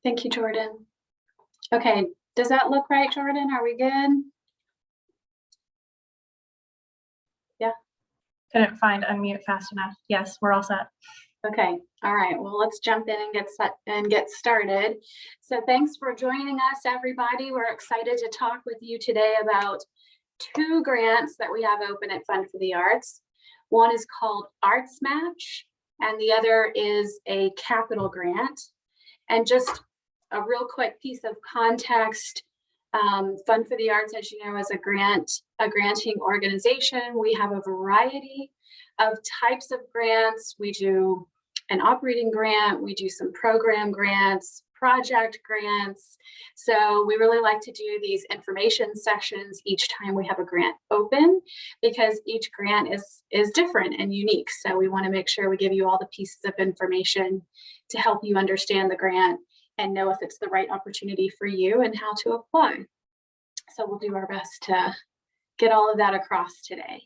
Thank you, Jordan. Okay, does that look right, Jordan? Are we good? Yeah. Couldn't find unmute fast enough. Yes, we're all set. Okay, all right, well, let's jump in and get started. So thanks for joining us, everybody. We're excited to talk with you today about two grants that we have open at Fund for the Arts. One is called ArtsMatch, and the other is a capital grant. And just a real quick piece of context, Fund for the Arts, as you know, is a granting organization. We have a variety of types of grants. We do an operating grant, we do some program grants, project grants. So we really like to do these information sessions each time we have a grant open, because each grant is different and unique. So we want to make sure we give you all the pieces of information to help you understand the grant and know if it's the right opportunity for you and how to apply. So we'll do our best to get all of that across today.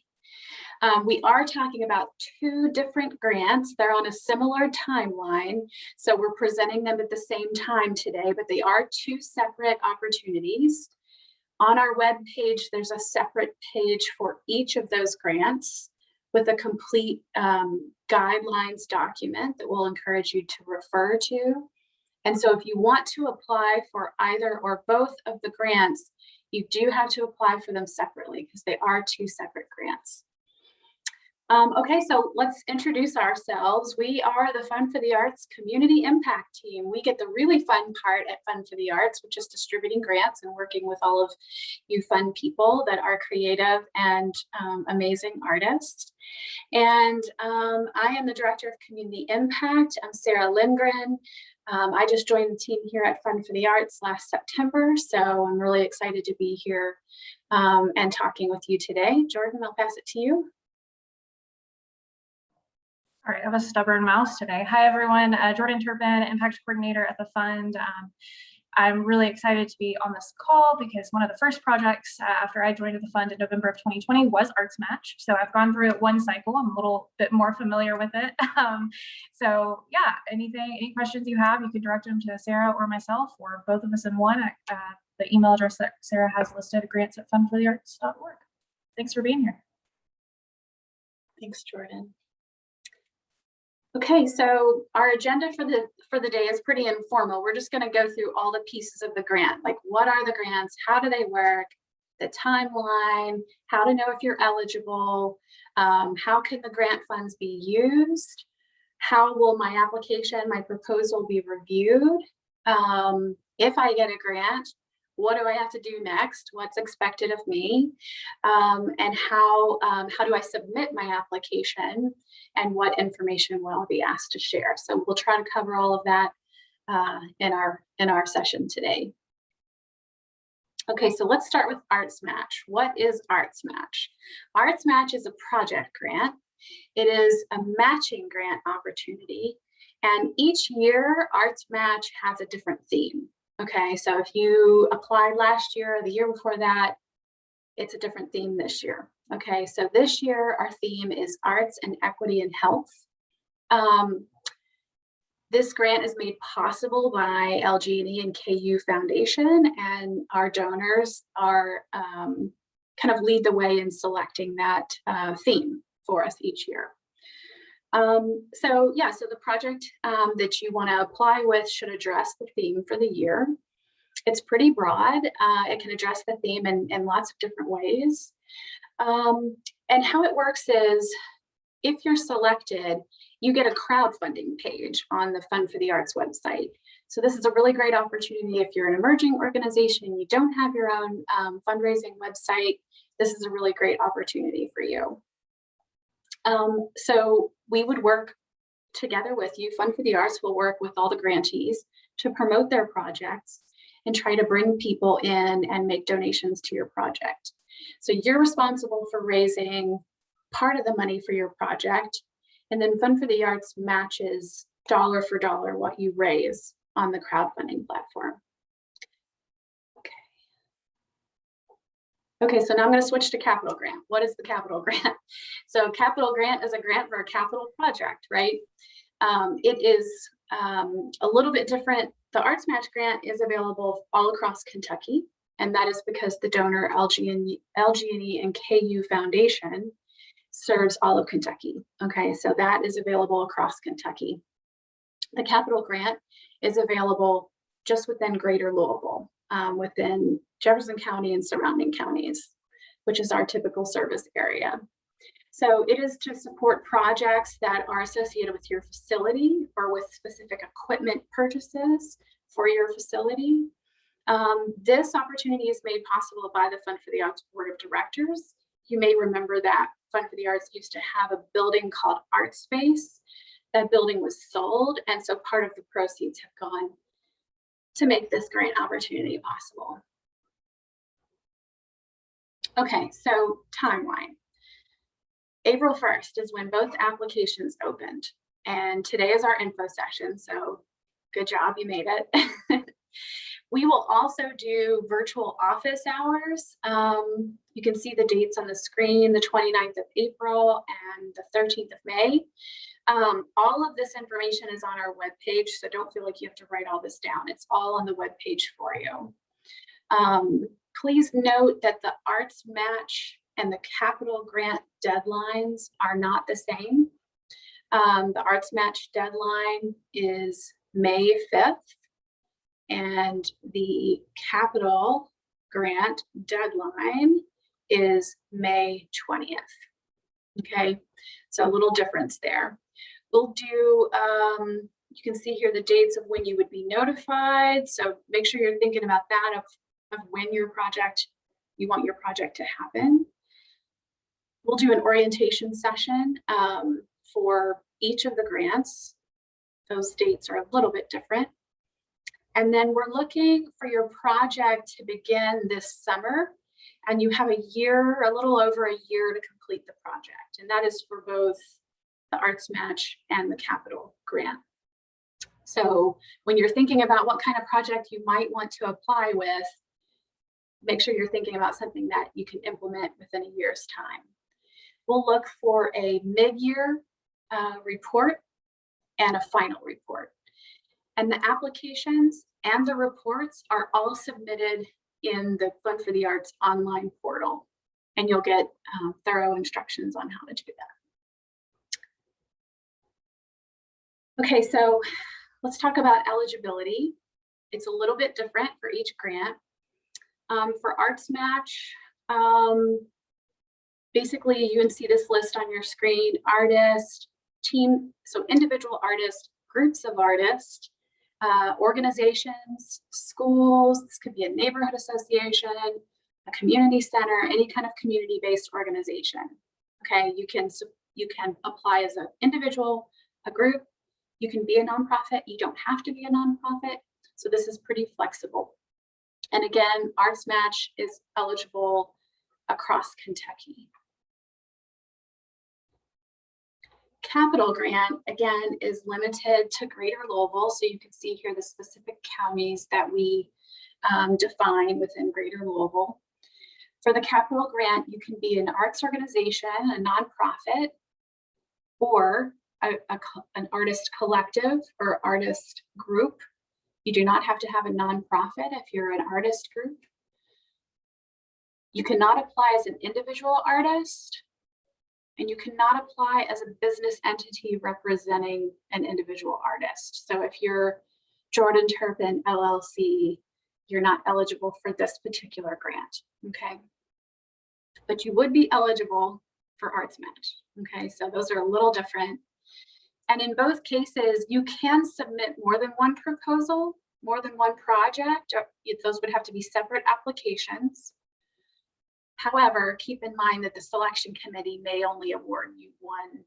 We are talking about two different grants. They're on a similar timeline, so we're presenting them at the same time today, but they are two separate opportunities. On our webpage, there's a separate page for each of those grants with a complete guidelines document that we'll encourage you to refer to. And so if you want to apply for either or both of the grants, you do have to apply for them separately because they are two separate grants. Okay, so let's introduce ourselves. We are the Fund for the Arts Community Impact Team. We get the really fun part at Fund for the Arts, which is distributing grants and working with all of you fun people that are creative and amazing artists. And I am the Director of Community Impact. I'm Sarah Lindgren. I just joined the team here at Fund for the Arts last September, so I'm really excited to be here and talking with you today. Jordan, I'll pass it to you. All right, I have a stubborn mouse today. Hi, everyone. Jordan Turpin, Impact Coordinator at the Fund. I'm really excited to be on this call because one of the first projects after I joined the Fund in November of 2020 was ArtsMatch. So I've gone through it one cycle. I'm a little bit more familiar with it. So yeah, any questions you have, you can direct them to Sarah or myself or both of us in one. The email address that Sarah has listed, grants@fundforthearts.org. Thanks for being here. Thanks, Jordan. Okay, so our agenda for the day is pretty informal. We're just going to go through all the pieces of the grant, like what are the grants, how do they work, the timeline, how to know if you're eligible, how can the grant funds be used, how will my application, my proposal be reviewed, if I get a grant, what do I have to do next? What's expected of me? And how do I submit my application? And what information will I be asked to share? So we'll try to cover all of that in our session today. Okay, so let's start with ArtsMatch. What is ArtsMatch? ArtsMatch is a project grant. It is a matching grant opportunity. And each year, ArtsMatch has a different theme. Okay, so if you applied last year or the year before that, it's a different theme this year. Okay, so this year our theme is Arts and Equity and Health. This grant is made possible by LG&E and KU Foundation, and our donors are kind of lead the way in selecting that theme for us each year. So the project that you want to apply with should address the theme for the year. It's pretty broad. It can address the theme in lots of different ways. And how it works is, if you're selected, you get a crowdfunding page on the Fund for the Arts website. So this is a really great opportunity if you're an emerging organization and you don't have your own fundraising website. This is a really great opportunity for you. So we would work together with you. Fund for the Arts will work with all the grantees to promote their projects and try to bring people in and make donations to your project. So you're responsible for raising part of the money for your project, and then Fund for the Arts matches dollar for dollar what you raise on the crowdfunding platform. Okay, so now I'm going to switch to capital grant. What is the capital grant? So capital grant is a grant for a capital project, right? It is a little bit different The ArtsMatch grant is available all across Kentucky, and that is because the donor LG&E and KU Foundation serves all of Kentucky. Okay, so that is available across Kentucky. The capital grant is available just within Greater Louisville, within Jefferson County and surrounding counties, which is our typical service area. So it is to support projects that are associated with your facility or with specific equipment purchases for your facility. This opportunity is made possible by the Fund for the Arts Board of Directors. You may remember that Fund for the Arts used to have a building called Art Space. That building was sold, and so part of the proceeds have gone to make this grant opportunity possible. Okay, so timeline. April 1st is when both applications opened, and today is our info session, so good job, you made it. We will also do virtual office hours. You can see the dates on the screen, the 29th of April and the 13th of May. All of this information is on our webpage, so don't feel like you have to write all this down. It's all on the webpage for you. Please note that the ArtsMatch and the capital grant deadlines are not the same. The ArtsMatch deadline is May 5th, and the capital grant deadline is May 20th. Okay, so a little difference there. We'll do, you can see here the dates of when you would be notified. So make sure you're thinking about that of when you want your project to happen. We'll do an orientation session for each of the grants. Those dates are a little bit different. And then we're looking for your project to begin this summer, and you have a little over a year to complete the project. And that is for both the ArtsMatch and the capital grant. So when you're thinking about what kind of project you might want to apply with, make sure you're thinking about something that you can implement within a year's time. We'll look for a mid-year report and a final report. And the applications and the reports are all submitted in the Fund for the Arts online portal, and you'll get thorough instructions on how to do that. Okay, so let's talk about eligibility. It's a little bit different for each grant. For ArtsMatch, basically you can see this list on your screen: artist, team, so individual artists, groups of artists, organizations, schools. This could be a neighborhood association, a community center, any kind of community-based organization. Okay, you can apply as an individual, a group. You can be a nonprofit. You don't have to be a nonprofit. So this is pretty flexible. And again, ArtsMatch is eligible across Kentucky. Capital grant, again, is limited to Greater Louisville. So you can see here the specific counties that we define within Greater Louisville. For the capital grant, you can be an arts organization, a nonprofit, or an artist collective or artist group. You do not have to have a nonprofit if you're an artist group. You cannot apply as an individual artist, and you cannot apply as a business entity representing an individual artist. So if you're Jordan Turpin LLC, you're not eligible for this particular grant, okay? But you would be eligible for ArtsMatch, okay? So those are a little different. And in both cases, you can submit more than one proposal, more than one project, or those would have to be separate applications. However, keep in mind that the selection committee may only award you one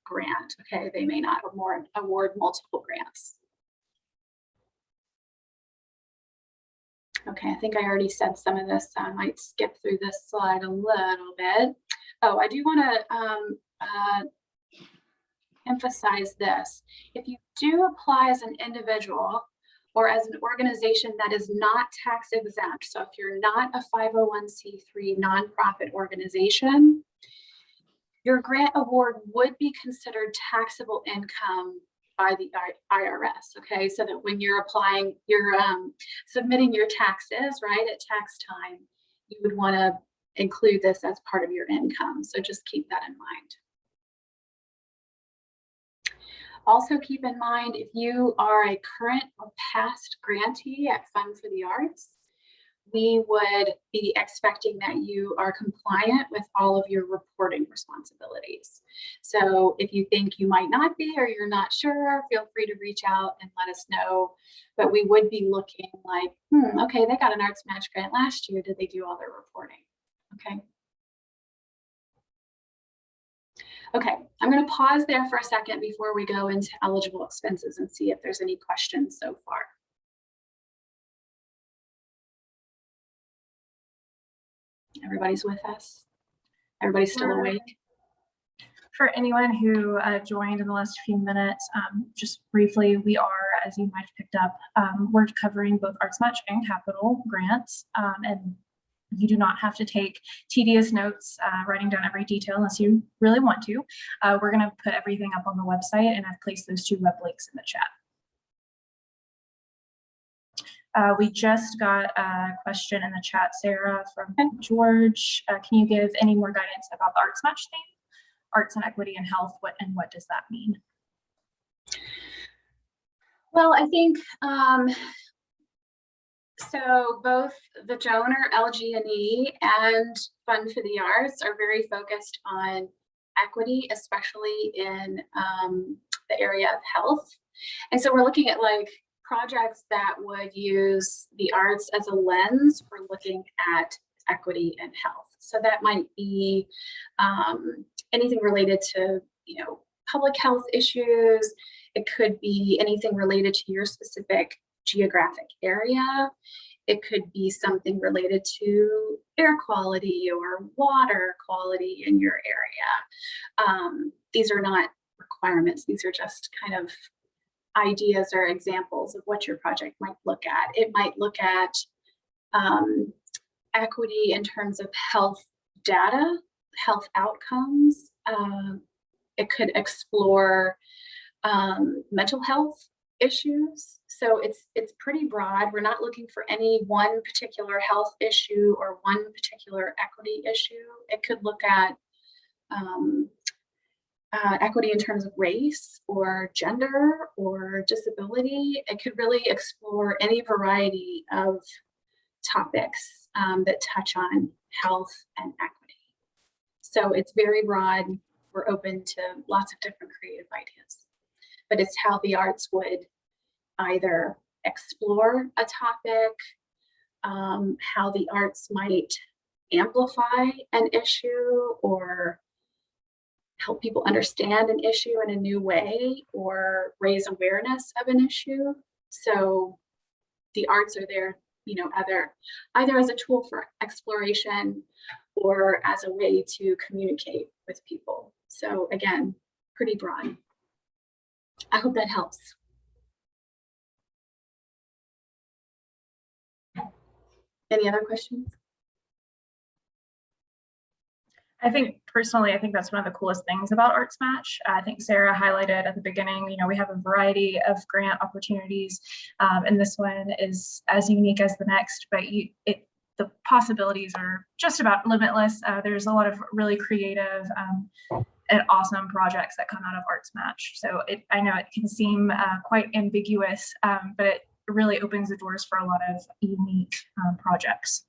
grant, okay? They may not award multiple grants. Okay, I think I already said some of this. I might skip through this slide a little bit. Oh, I do want to emphasize this. If you do apply as an individual or as an organization that is not tax exempt, so if you're not a 501c3 nonprofit organization, your grant award would be considered taxable income by the IRS, okay? So that when you're applying, you're submitting your taxes, right, at tax time, you would want to include this as part of your income. So just keep that in mind. Also keep in mind, if you are a current or past grantee at Fund for the Arts, we would be expecting that you are compliant with all of your reporting responsibilities. So if you think you might not be, or you're not sure, feel free to reach out and let us know. But we would be looking like, okay, they got an ArtsMatch grant last year. Did they do all their reporting? Okay. Okay, I'm going to pause there for a second before we go into eligible expenses and see if there's any questions so far. Everybody's with us? Everybody's still awake? For anyone who joined in the last few minutes, just briefly, we are, as you might have picked up, we're covering both ArtsMatch and capital grants, and you do not have to take tedious notes, writing down every detail unless you really want to. We're going to put everything up on the website, and I've placed those 2 web links in the chat. We just got a question in the chat, Sarah, from George. Can you give any more guidance about the ArtsMatch theme? Arts and equity and health, what does that mean? Well, I think so both the donor LG&E and Fund for the Arts are very focused on equity, especially in the area of health. And so we're looking at like projects that would use the arts as a lens for looking at equity and health. So that might be anything related to, public health issues. It could be anything related to your specific geographic area. It could be something related to air quality or water quality in your area. These are not requirements. These are just kind of ideas or examples of what your project might look at. It might look at equity in terms of health data, health outcomes. It could explore mental health issues. So it's pretty broad. We're not looking for any one particular health issue or one particular equity issue. It could look at equity in terms of race or gender or disability. It could really explore any variety of topics that touch on health and equity. So it's very broad. We're open to lots of different creative ideas, but it's how the arts would either explore a topic, how the arts might amplify an issue or help people understand an issue in a new way or raise awareness of an issue. So the arts are there, either as a tool for exploration or as a way to communicate with people. So again, pretty broad. I hope that helps. Any other questions? I think personally, that's one of the coolest things about ArtsMatch. I think Sarah highlighted at the beginning, we have a variety of grant opportunities, and this one is as unique as the next, but the possibilities are just about limitless. There's a lot of really creative and awesome projects that come out of ArtsMatch. So I know it can seem quite ambiguous, but it really opens the doors for a lot of unique projects.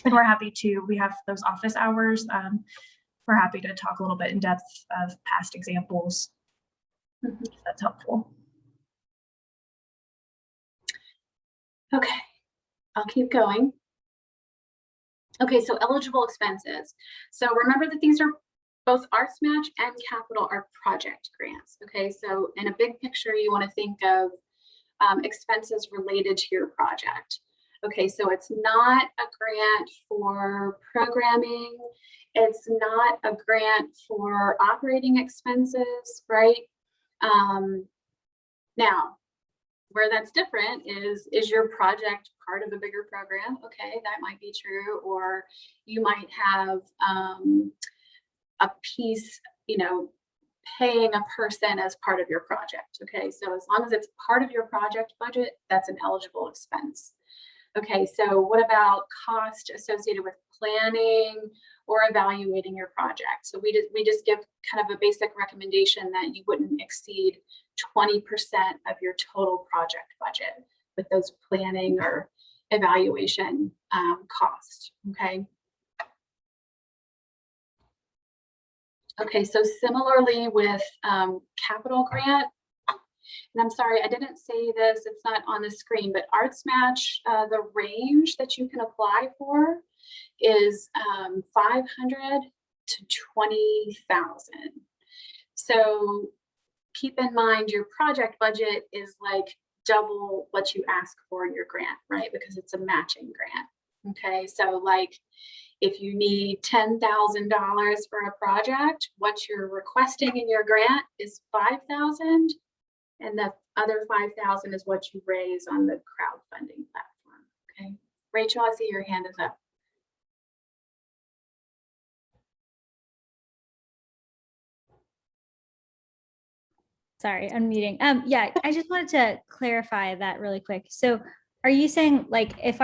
And we're happy we have those office hours. We're happy to talk a little bit in depth of past examples, if that's helpful. Okay, I'll keep going. Okay, so eligible expenses. So remember that these are both ArtsMatch and Capital are project grants. Okay, so in a big picture, you want to think of expenses related to your project. Okay, so it's not a grant for programming. It's not a grant for operating expenses, right? Now, where that's different is your project part of a bigger program? Okay, that might be true. Or you might have a piece, paying a person as part of your project. Okay, so as long as it's part of your project budget, that's an eligible expense. Okay, so what about cost associated with planning or evaluating your project? So we just give kind of a basic recommendation that you wouldn't exceed 20% of your total project budget with those planning or evaluation costs. Okay. Okay, so similarly with capital grant, and I'm sorry, I didn't say this, it's not on the screen, but ArtsMatch, the range that you can apply for is 500 to 20,000. So keep in mind your project budget is like double what you ask for in your grant, right? Because it's a matching grant. Okay, so like if you need $10,000 for a project, what you're requesting in your grant is 5,000, and the other 5,000 is what you raise on the crowdfunding platform. Okay, Rachel, I see your hand is up. Sorry, unmuting. Yeah, I just wanted to clarify that really quick. So are you saying like if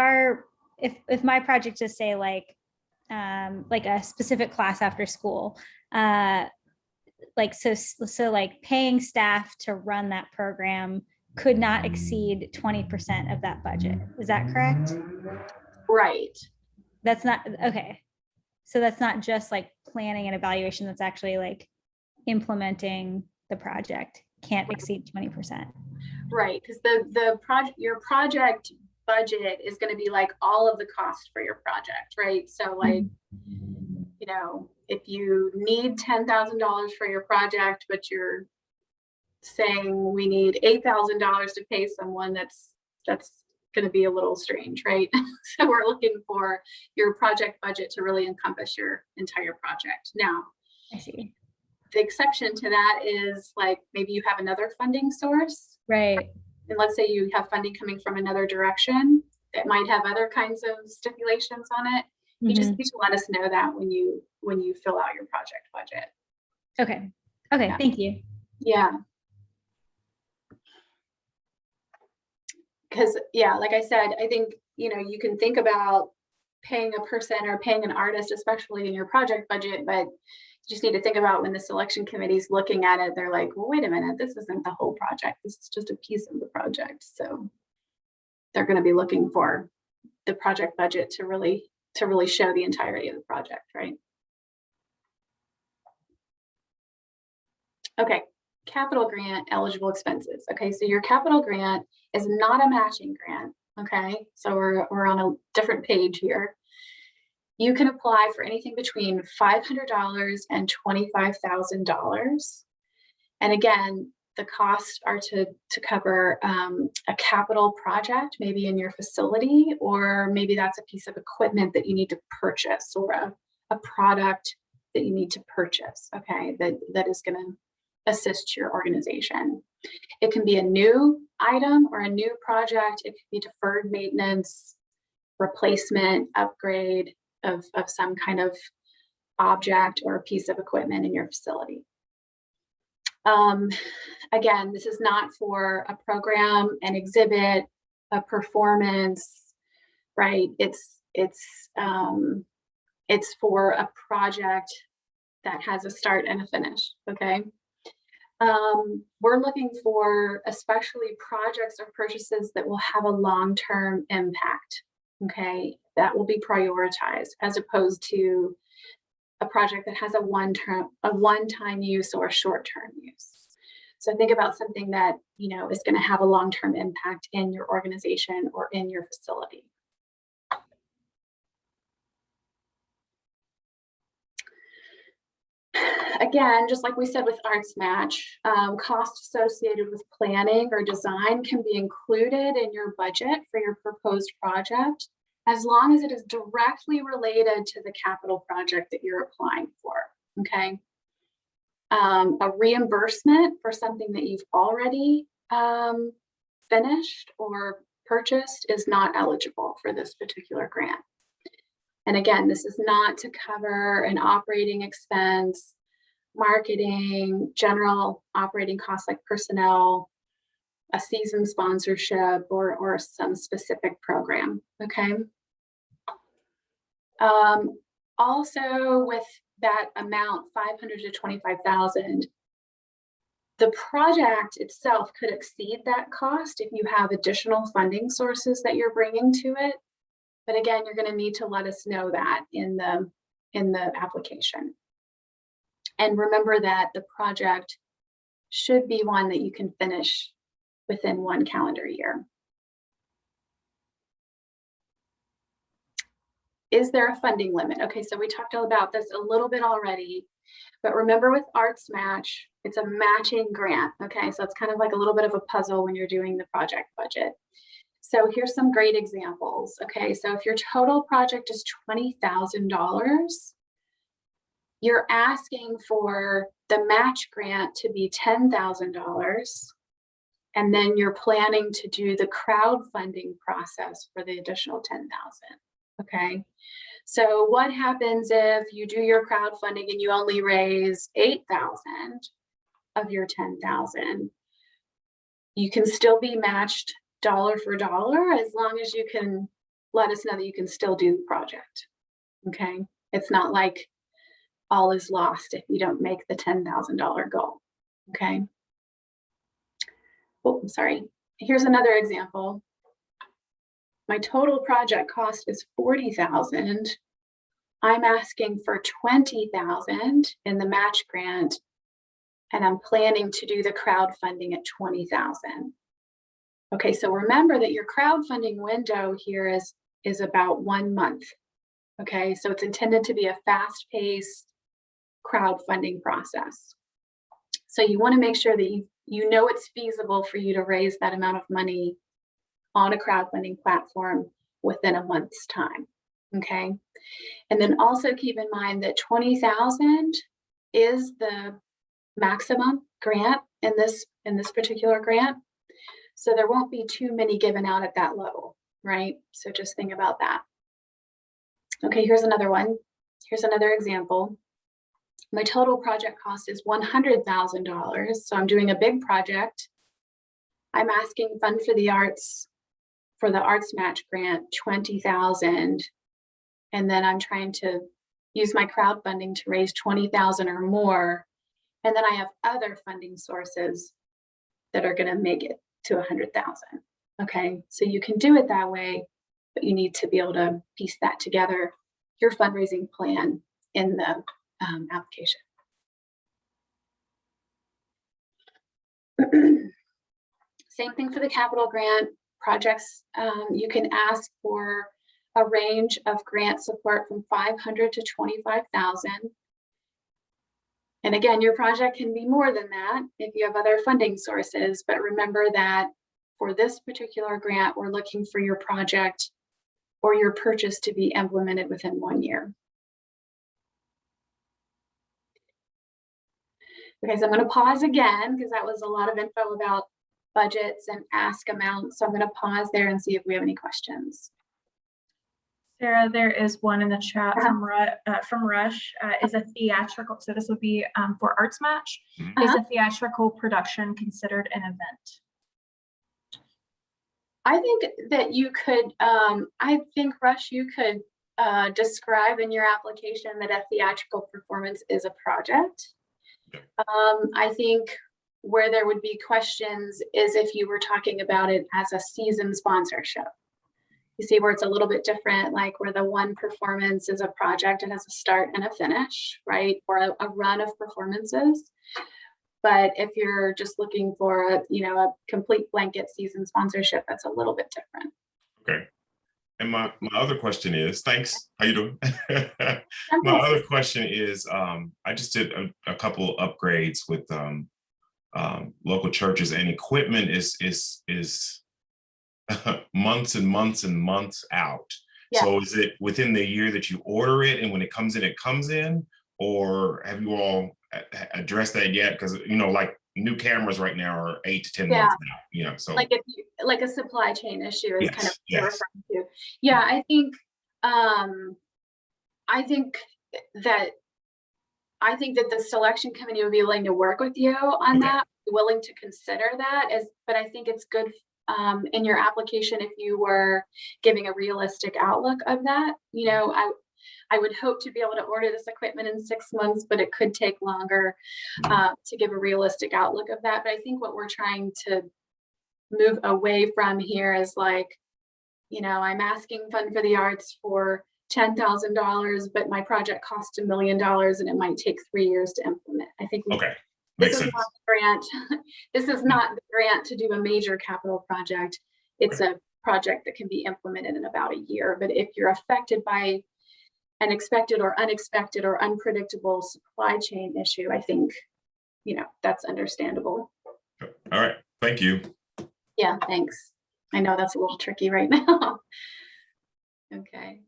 my project is say like a specific class after school, like so like paying staff to run that program could not exceed 20% of that budget. Is that correct? Right. That's not okay. So that's not just like planning and evaluation, that's actually like implementing the project can't exceed 20%. Right, because your project budget is going to be like all of the cost for your project, right? So like, you know, if you need $10,000 for your project, but you're saying we need $8,000 to pay someone, that's going to be a little strange, right? So we're looking for your project budget to really encompass your entire project. Now, I see. The exception to that is like maybe you have another funding source, right? And let's say you have funding coming from another direction that might have other kinds of stipulations on it. You just need to let us know that when you fill out your project budget. Okay. Yeah. Thank you. Yeah. Because yeah, like I said, I think, you know, you can think about paying a person or paying an artist, especially in your project budget, but you just need to think about when the selection committee is looking at it, they're like, well, wait a minute, this isn't the whole project. This is just a piece of the project. So they're going to be looking for the project budget to really show the entirety of the project, right? Okay, capital grant eligible expenses. Okay, so your capital grant is not a matching grant. Okay, so we're on a different page here. You can apply for anything between $500 and $25,000. And again, the costs are to cover a capital project, maybe in your facility, or maybe that's a piece of equipment that you need to purchase, or a product that you need to purchase, okay, that is going to assist your organization. It can be a new item or a new project. It could be deferred maintenance, replacement, upgrade of some kind of object or a piece of equipment in your facility. Again, this is not for a program, an exhibit, a performance, right? It's for a project that has a start and a finish, okay? We're looking for especially projects or purchases that will have a long-term impact, okay? That will be prioritized as opposed to a project that has a one-time use or a short-term use. So think about something that, you know, is going to have a long-term impact in your organization or in your facility. Again, just like we said with ArtsMatch, costs associated with planning or design can be included in your budget for your proposed project, as long as it is directly related to the capital project that you're applying for, okay? A reimbursement for something that you've already finished or purchased is not eligible for this particular grant. And again, this is not to cover an operating expense marketing, general operating costs like personnel, a season sponsorship, or some specific program, okay? Also with that amount, 500 to 25,000, the project itself could exceed that cost if you have additional funding sources that you're bringing to it. But again, you're going to need to let us know that in the application. And remember that the project should be one that you can finish within 1 calendar year. Is there a funding limit? Okay, so we talked all about this a little bit already, but remember with ArtsMatch, it's a matching grant. Okay, so it's kind of like a little bit of a puzzle when you're doing the project budget. So here's some great examples. Okay, so if your total project is $20,000, you're asking for the match grant to be $10,000, and then you're planning to do the crowdfunding process for the additional $10,000. Okay, so what happens if you do your crowdfunding and you only raise $8,000 of your $10,000? You can still be matched dollar for dollar as long as you can let us know that you can still do the project. Okay, it's not like all is lost if you don't make the $10,000 goal. Okay. Oh, I'm sorry. Here's another example. My total project cost is $40,000. I'm asking for $20,000 in the match grant, and I'm planning to do the crowdfunding at $20,000. Okay, so remember that your crowdfunding window here is about 1 month. Okay, so it's intended to be a fast-paced crowdfunding process. So you want to make sure that you know it's feasible for you to raise that amount of money on a crowdfunding platform within a month's time. Okay, and then also keep in mind that $20,000 is the maximum grant in this particular grant. So there won't be too many given out at that level, right? So just think about that. Okay, here's another one. Here's another example. My total project cost is $100,000. So I'm doing a big project. I'm asking Fund for the Arts for the ArtsMatch grant, $20,000. And then I'm trying to use my crowdfunding to raise $20,000 or more. And then I have other funding sources that are going to make it to $100,000. Okay, so you can do it that way, but you need to be able to piece that together, your fundraising plan in the application. Same thing for the capital grant projects. You can ask for a range of grant support from $500,000 to $25,000. And again, your project can be more than that if you have other funding sources, but remember that for this particular grant, we're looking for your project or your purchase to be implemented within 1 year. Okay, so I'm going to pause again because that was a lot of info about budgets and ask amounts. So I'm going to pause there and see if we have any questions. Sarah, there is one in the chat from Rush. Is a theatrical, so this would be for ArtsMatch, is a theatrical production considered an event? I think that you could, I think, Rush, you could describe in your application that a theatrical performance is a project. Okay. I think where there would be questions is if you were talking about it as a season sponsorship. You see where it's a little bit different, like where the one performance is a project, it has a start and a finish, right? Or a run of performances. But if you're just looking for a complete blanket season sponsorship, that's a little bit different. Okay. And my other question is, thanks, how you doing? My other question is, I just did a couple upgrades with local churches, and equipment is months and months and months out. Yeah. So is it within the year that you order it, and when it comes in, or have you all addressed that yet? Because like new cameras right now are 8 to 10 months out. So like a supply chain issue is kind of what you're referring to. Yeah, I think that I think that the selection committee would be willing to work with you on Okay. that, willing to consider that, but I think it's good in your application if you were giving a realistic outlook of that. You know, I would hope to be able to order this equipment in 6 months, but it could take longer to give a realistic outlook of that. But I think what we're trying to move away from here is like, you know, I'm asking Fund for the Arts for $10,000, but my project costs $1 million and it might take 3 years to implement. I think Okay. this Makes is sense. not the grant. This is not the grant to do a major capital project. It's a project that can be implemented in about a year. But if you're affected by an expected or unexpected or unpredictable supply chain issue, I think, you know, that's understandable. All right. Thank you. Yeah, thanks. I know that's a little tricky right now. Okay.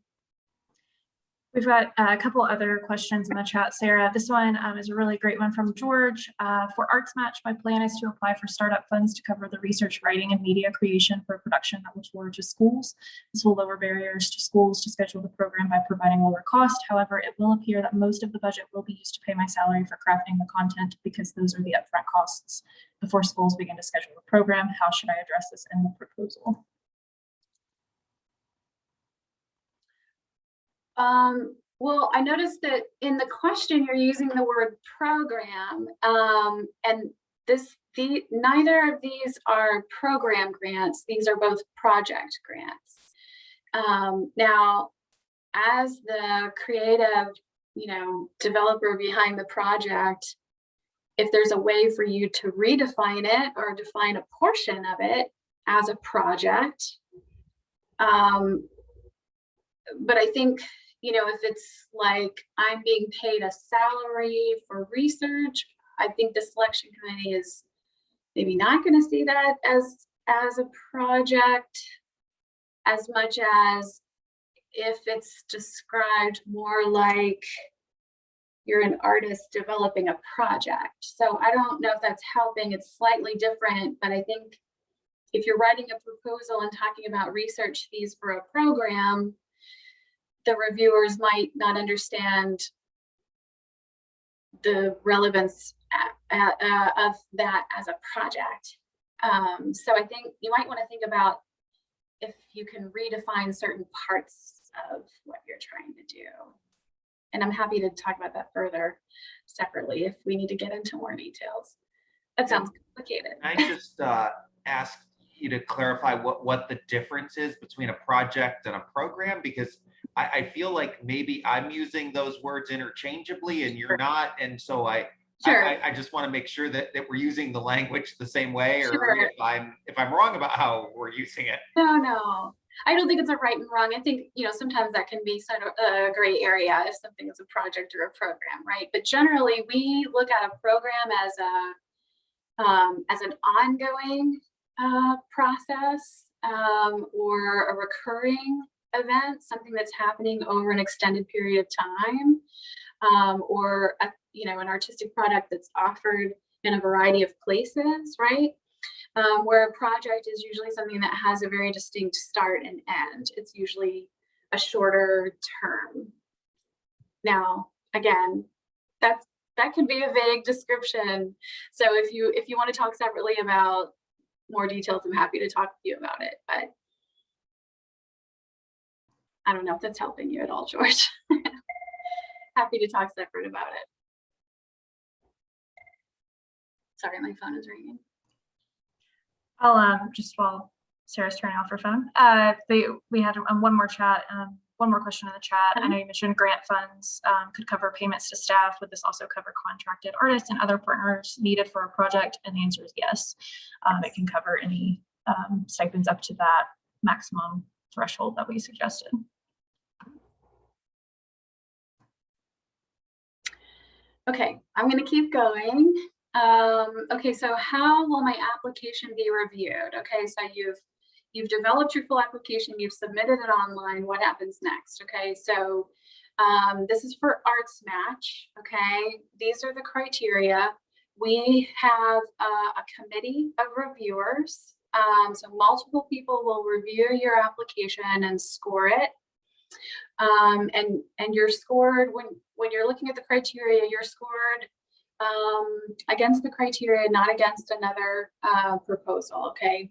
We've got a couple other questions in the chat, Sarah. This one is a really great one from George. For ArtsMatch, my plan is to apply for startup funds to cover the research, writing, and media creation for a production that will tour to schools. This will lower barriers to schools to schedule the program by providing lower cost. However, it will appear that most of the budget will be used to pay my salary for crafting the content because those are the upfront costs before schools begin to schedule the program. How should I address this in the proposal? Well, I noticed that in the question you're using the word program, and neither of these are program grants. These are both project grants. Now, as the creative, you know, developer behind the project, if there's a way for you to redefine it or define a portion of it as a project, but I think, you know, if it's like I'm being paid a salary for research, I think the selection committee is maybe not going to see that as a project as much as if it's described more like you're an artist developing a project. So I don't know if that's helping. It's slightly different, but I think if you're writing a proposal and talking about research fees for a program, the reviewers might not understand the relevance of that as a project. So I think you might want to think about if you can redefine certain parts of what you're trying to do. And I'm happy to talk about that further separately if we need to get into more details. That sounds complicated. I just ask you to clarify what the difference is between a project and a program, because I feel like maybe I'm using those words interchangeably and you're not. And so I just want to make sure that we're using the language the same way, or if I'm wrong about how we're using it. No, I don't think it's a right and wrong. I think, you know, sometimes that can be sort of a gray area if something is a project or a program, right? But generally we look at a program as an ongoing process or a recurring event, something that's happening over an extended period of time, or an artistic product that's offered in a variety of places, right? Where a project is usually something that has a very distinct start and end. It's usually a shorter term. Now, again, that can be a vague description. So if you want to talk separately about more details, I'm happy to talk to you about it. But I don't know if that's helping you at all, George. Happy to talk separate about it. Sorry, my phone is ringing. I'll just while Sarah's turning off her phone, we had one more question in the chat. I know you mentioned grant funds could cover payments to staff. Would this also cover contracted artists and other partners needed for a project? And the answer is yes. It can cover any stipends up to that maximum threshold that we suggested. Okay, I'm going to keep going. Okay, so how will my application be reviewed? Okay, so you've developed your full application, you've submitted it online. What happens next? Okay, so this is for ArtsMatch. Okay, these are the criteria. We have a committee of reviewers. So multiple people will review your application and score it. And you're scored when you're looking at the criteria, you're scored against the criteria, not against another proposal. Okay,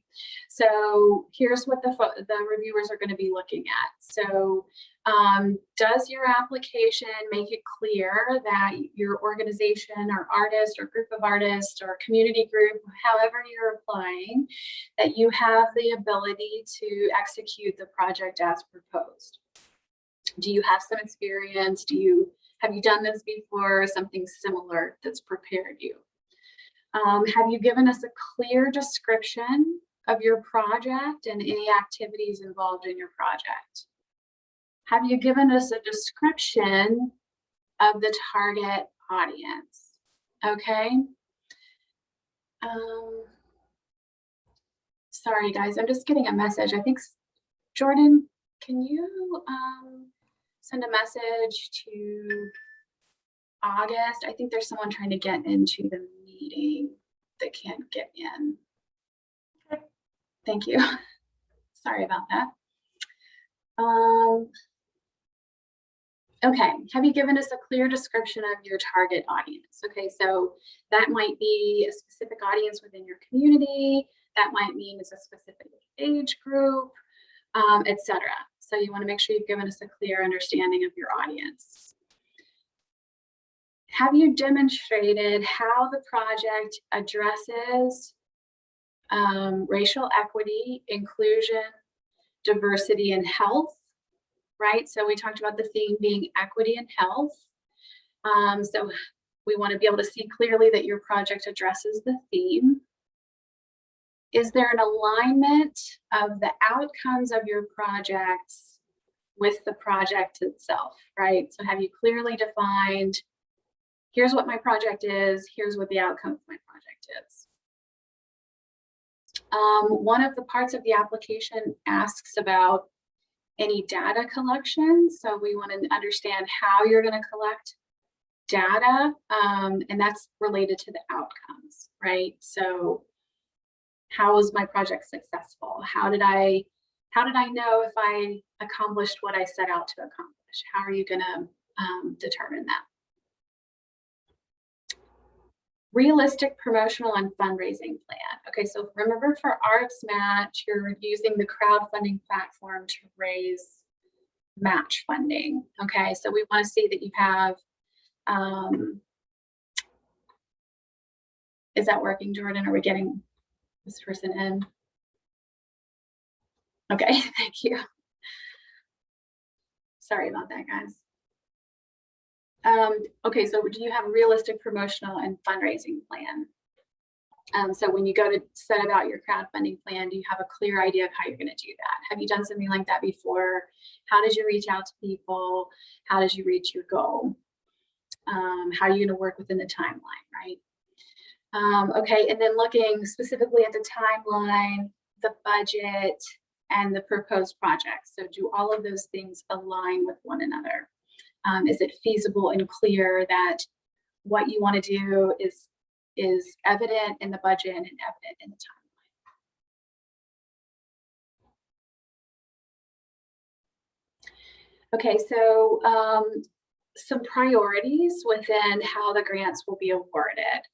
so here's what the reviewers are going to be looking at. So does your application make it clear that your organization or artist or group of artists or community group, however you're applying, that you have the ability to execute the project as proposed? Do you have some experience? Have you done this before? Something similar that's prepared you? Have you given us a clear description of your project and any activities involved in your project? Have you given us a description of the target audience? Okay. Sorry guys, I'm just getting a message. I think, Jordan, can you send a message to August? I think there's someone trying to get into the meeting that can't get in. Okay. Thank you. Sorry about that. Okay, have you given us a clear description of your target audience? Okay, so that might be a specific audience within your community. That might mean it's a specific age group, etc. So you want to make sure you've given us a clear understanding of your audience. Have you demonstrated how the project addresses racial equity, inclusion, diversity, and health? Right, so we talked about the theme being equity and health. So we want to be able to see clearly that your project addresses the theme. Is there an alignment of the outcomes of your projects with the project itself, right? So have you clearly defined, here's what my project is, here's what the outcome of my project is. One of the parts of the application asks about any data collection. So we want to understand how you're going to collect data, and that's related to the outcomes, right? So how was my project successful? How did I know if I accomplished what I set out to accomplish? How are you going to determine that? Realistic promotional and fundraising plan. Okay, so remember for ArtsMatch, you're using the crowdfunding platform to raise match funding. Okay, so we want to see that you have, is that working, Jordan? Are we getting this person in? Okay, thank you. Sorry about that, guys. Okay, so do you have a realistic promotional and fundraising plan? So when you go to set about your crowdfunding plan, do you have a clear idea of how you're going to do that? Have you done something like that before? How did you reach out to people? How did you reach your goal? How are you going to work within the timeline, right? Okay, and then looking specifically at the timeline, the budget, and the proposed project. So do all of those things align with one another? Is it feasible and clear that what you want to do is evident in the budget and evident in the timeline? Okay, so some priorities within how the grants will be awarded.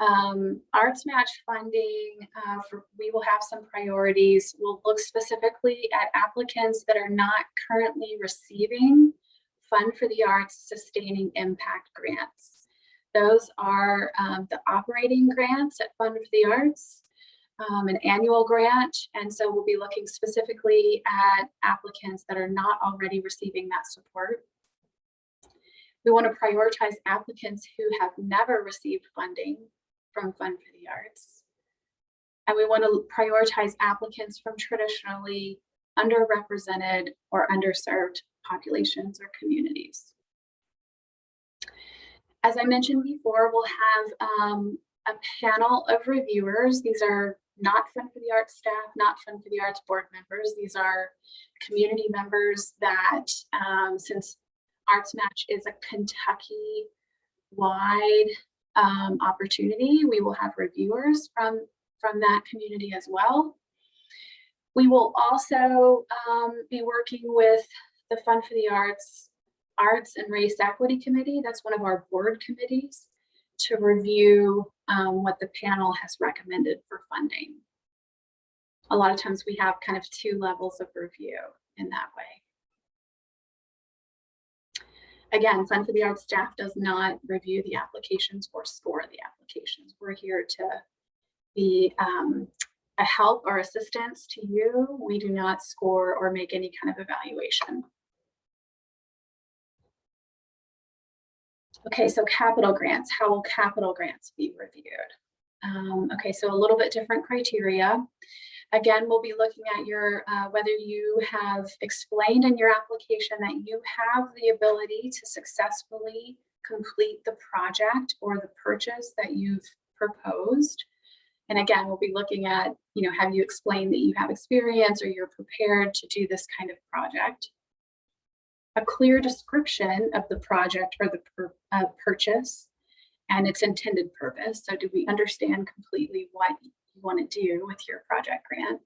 ArtsMatch funding, we will have some priorities. We'll look specifically at applicants that are not currently receiving Fund for the Arts Sustaining Impact grants. Those are the operating grants at Fund for the Arts, an annual grant. And so we'll be looking specifically at applicants that are not already receiving that support. We want to prioritize applicants who have never received funding from Fund for the Arts. And we want to prioritize applicants from traditionally underrepresented or underserved populations or communities. As I mentioned before, we'll have a panel of reviewers. These are not Fund for the Arts staff, not Fund for the Arts board members. These are community members that, since ArtsMatch is a Kentucky-wide opportunity, we will have reviewers from that community as well. We will also be working with the Fund for the Arts Arts and Race Equity Committee. That's one of our board committees to review what the panel has recommended for funding. A lot of times we have kind of 2 levels of review in that way. Again, Fund for the Arts staff does not review the applications or score the applications. We're here to be a help or assistance to you. We do not score or make any kind of evaluation. Okay, so capital grants. How will capital grants be reviewed? Okay, so a little bit different criteria. Again, we'll be looking at your whether you have explained in your application that you have the ability to successfully complete the project or the purchase that you've proposed. And again, we'll be looking at, you know, have you explained that you have experience or you're prepared to do this kind of project? A clear description of the project or the purchase and its intended purpose. So do we understand completely what you want to do with your project grant?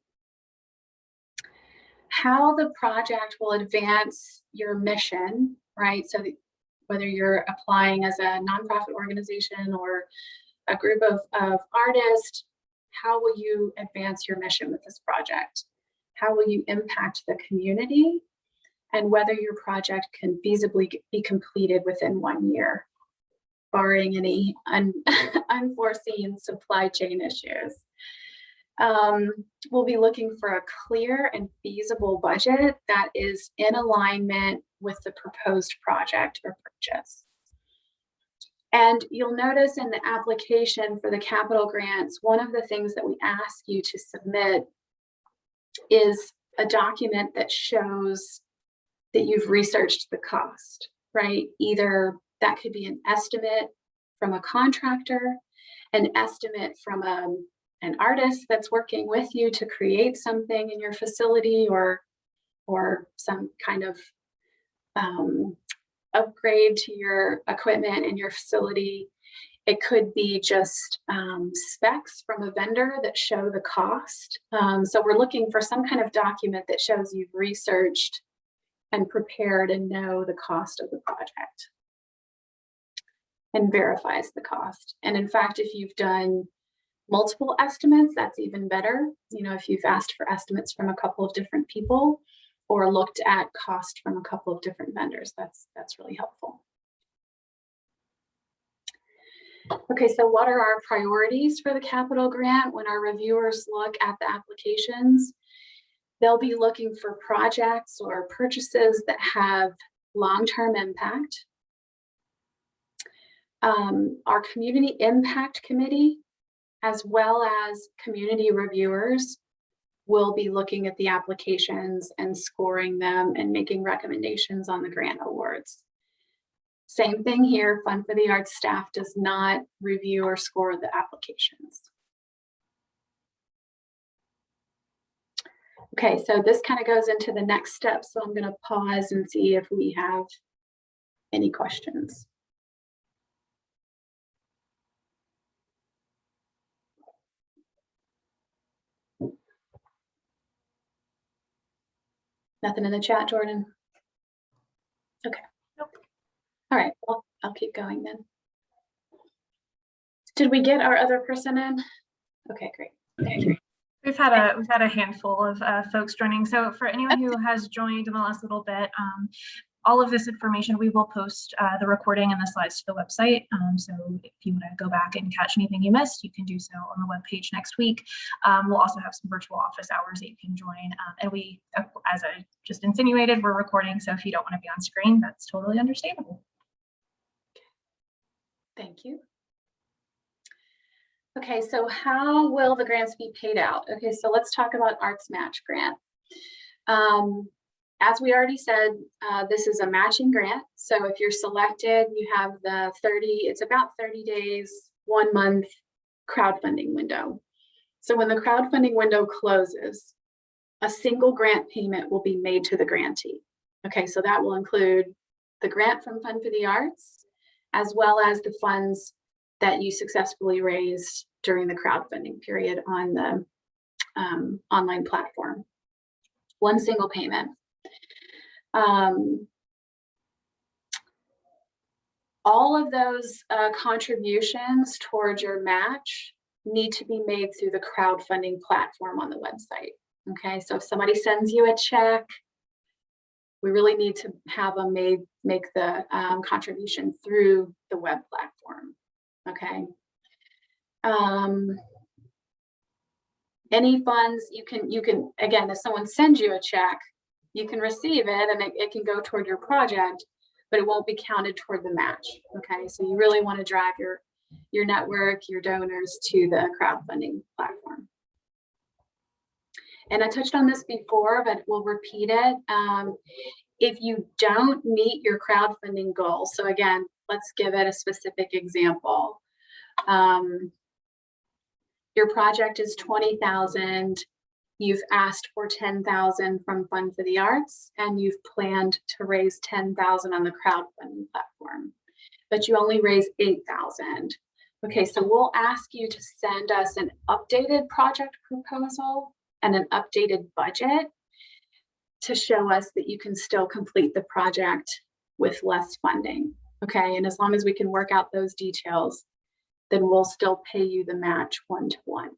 How the project will advance your mission, right? So whether you're applying as a nonprofit organization or a group of artists, how will you advance your mission with this project? How will you impact the community? And whether your project can feasibly be completed within 1 year, barring any unforeseen supply chain issues. We'll be looking for a clear and feasible budget that is in alignment with the proposed project or purchase. And you'll notice in the application for the capital grants, one of the things that we ask you to submit is a document that shows that you've researched the cost, right? Either that could be an estimate from a contractor, an estimate from an artist that's working with you to create something in your facility, or some kind of upgrade to your equipment in your facility. It could be just specs from a vendor that show the cost. So we're looking for some kind of document that shows you've researched and prepared and know the cost of the project and verifies the cost. And in fact, if you've done multiple estimates, that's even better. You know, if you've asked for estimates from a couple of different people or looked at cost from a couple of different vendors, that's really helpful. Okay, so what are our priorities for the capital grant? When our reviewers look at the applications, they'll be looking for projects or purchases that have long-term impact. Our community impact committee, as well as community reviewers, will be looking at the applications and scoring them and making recommendations on the grant awards. Same thing here, Fund for the Arts staff does not review or score the applications. Okay, so this kind of goes into the next step. So I'm going to pause and see if we have any questions. Nothing in the chat, Jordan? Okay. Nope. All right, well, I'll keep going then. Did we get our other person in? Okay, great. Okay, great. We've had a handful of folks joining. So for anyone who has joined in the last little bit, all of this information, we will post the recording and the slides to the website. So if you want to go back and catch anything you missed, you can do so on the webpage next week. We'll also have some virtual office hours that you can join. And we, as I just insinuated, we're recording. So if you don't want to be on screen, that's totally understandable. Thank you. Okay, so how will the grants be paid out? Okay, so let's talk about ArtsMatch grant. As we already said, this is a matching grant. So if you're selected, you have the it's about 30 days, 1 month crowdfunding window. So when the crowdfunding window closes, a single grant payment will be made to the grantee. Okay, so that will include the grant from Fund for the Arts, as well as the funds that you successfully raised during the crowdfunding period on the online platform. One single payment. All of those contributions towards your match need to be made through the crowdfunding platform on the website. Okay, so if somebody sends you a check, we really need to have them make the contribution through the web platform. Okay. Any funds you can again, if someone sends you a check, you can receive it and it can go toward your project, but it won't be counted toward the match. Okay, so you really want to drive your network, your donors to the crowdfunding platform. And I touched on this before, but we'll repeat it. If you don't meet your crowdfunding goal, so again, let's give it a specific example. Your project is 20,000. You've asked for 10,000 from Fund for the Arts, and you've planned to raise 10,000 on the crowdfunding platform, but you only raised 8,000. Okay, so we'll ask you to send us an updated project proposal and an updated budget to show us that you can still complete the project with less funding. Okay, and as long as we can work out those details, then we'll still pay you the match 1-to-1.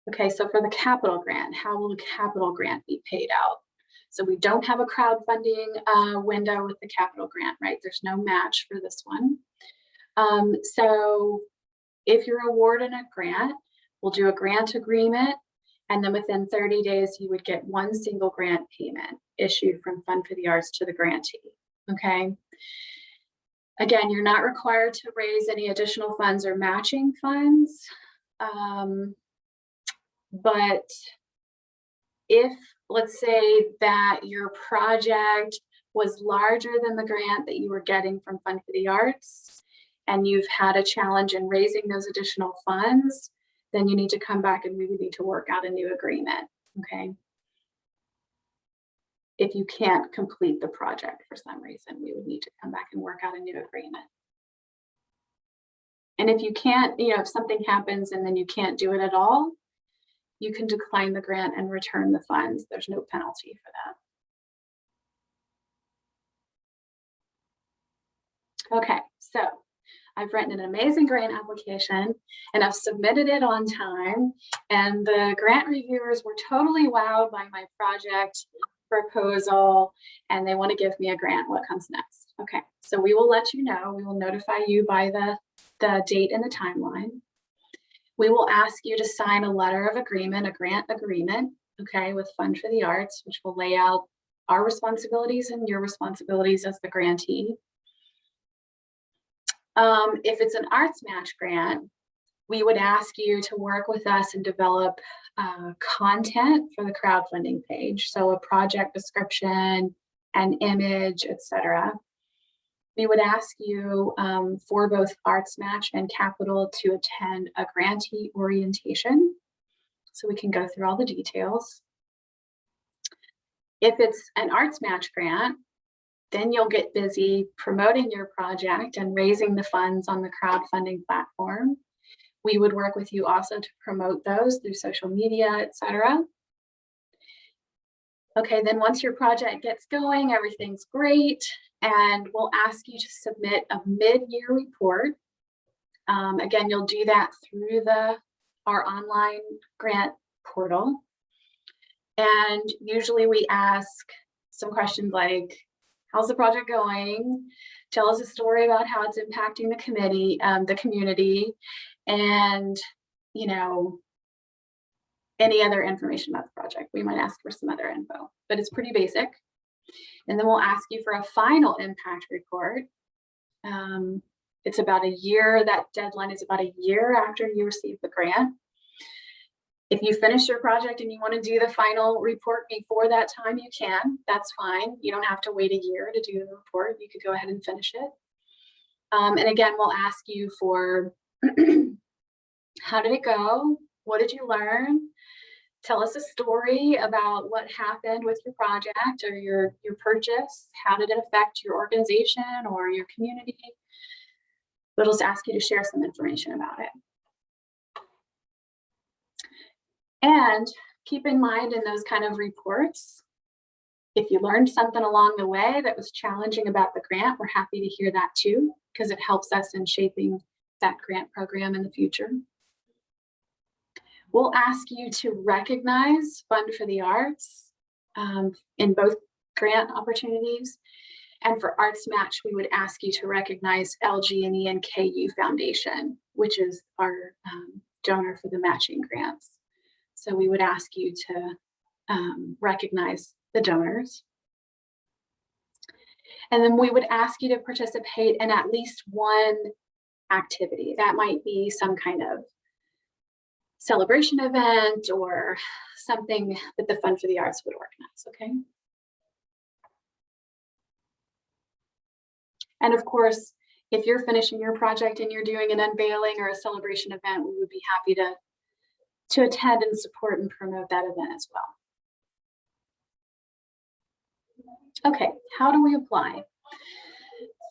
Okay, so for the capital grant, how will the capital grant be paid out? So we don't have a crowdfunding window with the capital grant, right? There's no match for this one. So if you're awarded a grant, we'll do a grant agreement, and then within 30 days, you would get one single grant payment issued from Fund for the Arts to the grantee, okay? Again, you're not required to raise any additional funds or matching funds, but if, let's say that your project was larger than the grant that you were getting from Fund for the Arts, and you've had a challenge in raising those additional funds, then you need to come back and we would need to work out a new agreement, okay? If you can't complete the project for some reason, we would need to come back and work out a new agreement. And if you can't, if something happens and then you can't do it at all, you can decline the grant and return the funds. There's no penalty for that. Okay, so I've written an amazing grant application and I've submitted it on time, and the grant reviewers were totally wowed by my project proposal and they want to give me a grant. What comes next? Okay, so we will let you know. We will notify you by the date and the timeline. We will ask you to sign a letter of agreement, a grant agreement, okay, with Fund for the Arts, which will lay out our responsibilities and your responsibilities as the grantee. If it's an ArtsMatch grant, we would ask you to work with us and develop content for the crowdfunding page. So a project description, an image, etc. We would ask you for both ArtsMatch and Capital to attend a grantee orientation so we can go through all the details. If it's an ArtsMatch grant, then you'll get busy promoting your project and raising the funds on the crowdfunding platform. We would work with you also to promote those through social media, etc. Okay, then once your project gets going, everything's great, and we'll ask you to submit a mid-year report. Again, you'll do that through our online grant portal. And usually we ask some questions like, how's the project going? Tell us a story about how it's impacting the community, and any other information about the project. We might ask for some other info, but it's pretty basic. And then we'll ask you for a final impact report. It's about a year, that deadline is about a year after you receive the grant. If you finish your project and you want to do the final report before that time, you can. That's fine. You don't have to wait a year to do the report. You could go ahead and finish it. And again, we'll ask you for how did it go? What did you learn? Tell us a story about what happened with your project or your purchase. How did it affect your organization or your community? We'll just ask you to share some information about it. And keep in mind in those kind of reports, If you learned something along the way that was challenging about the grant, we're happy to hear that too, because it helps us in shaping that grant program in the future. We'll ask you to recognize Fund for the Arts in both grant opportunities. And for ArtsMatch, we would ask you to recognize LG&E and KU Foundation, which is our donor for the matching grants. So we would ask you to recognize the donors. And then we would ask you to participate in at least one activity. That might be some kind of celebration event or something that the Fund for the Arts would organize, okay? And of course, if you're finishing your project and you're doing an unveiling or a celebration event, we would be happy to attend and support and promote that event as well. Okay, how do we apply?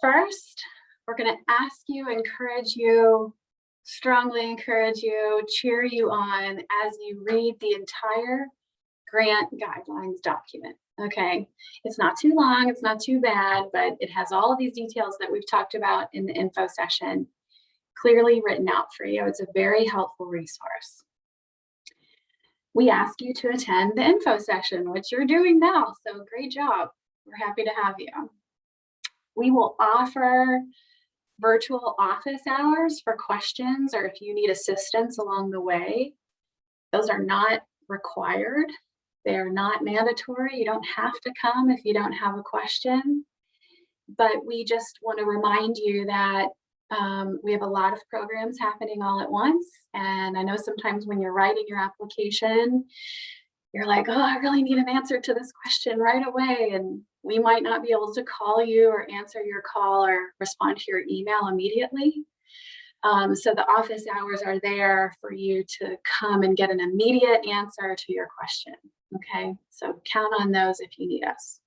First, we're going to ask you, encourage you, strongly encourage you, cheer you on as you read the entire grant guidelines document. Okay, it's not too long, it's not too bad, but it has all of these details that we've talked about in the info session clearly written out for you. It's a very helpful resource. We ask you to attend the info session, which you're doing now, so great job. We're happy to have you. We will offer virtual office hours for questions or if you need assistance along the way. Those are not required. They are not mandatory. You don't have to come if you don't have a question. But we just want to remind you that we have a lot of programs happening all at once. And I know sometimes when you're writing your application, you're like, oh, I really need an answer to this question right away. And we might not be able to call you or answer your call or respond to your email immediately. So the office hours are there for you to come and get an immediate answer to your question. Okay, so count on those if you need us.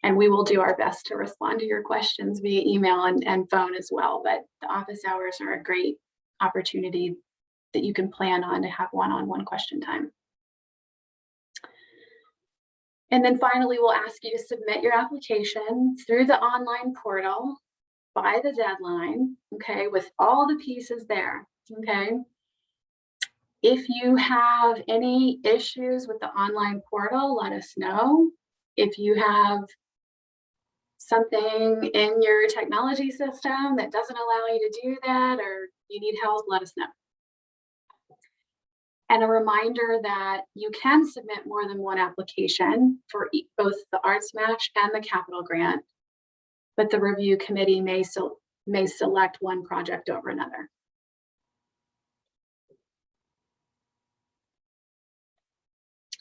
And we will do our best to respond to your questions via email and phone as well. But the office hours are a great opportunity that you can plan on to have one-on-one question time. And then finally, we'll ask you to submit your application through the online portal by the deadline, okay, with all the pieces there, okay? If you have any issues with the online portal, let us know. If you have something in your technology system that doesn't allow you to do that or you need help, let us know. And a reminder that you can submit more than one application for both the ArtsMatch and the capital grant, but the review committee may select one project over another.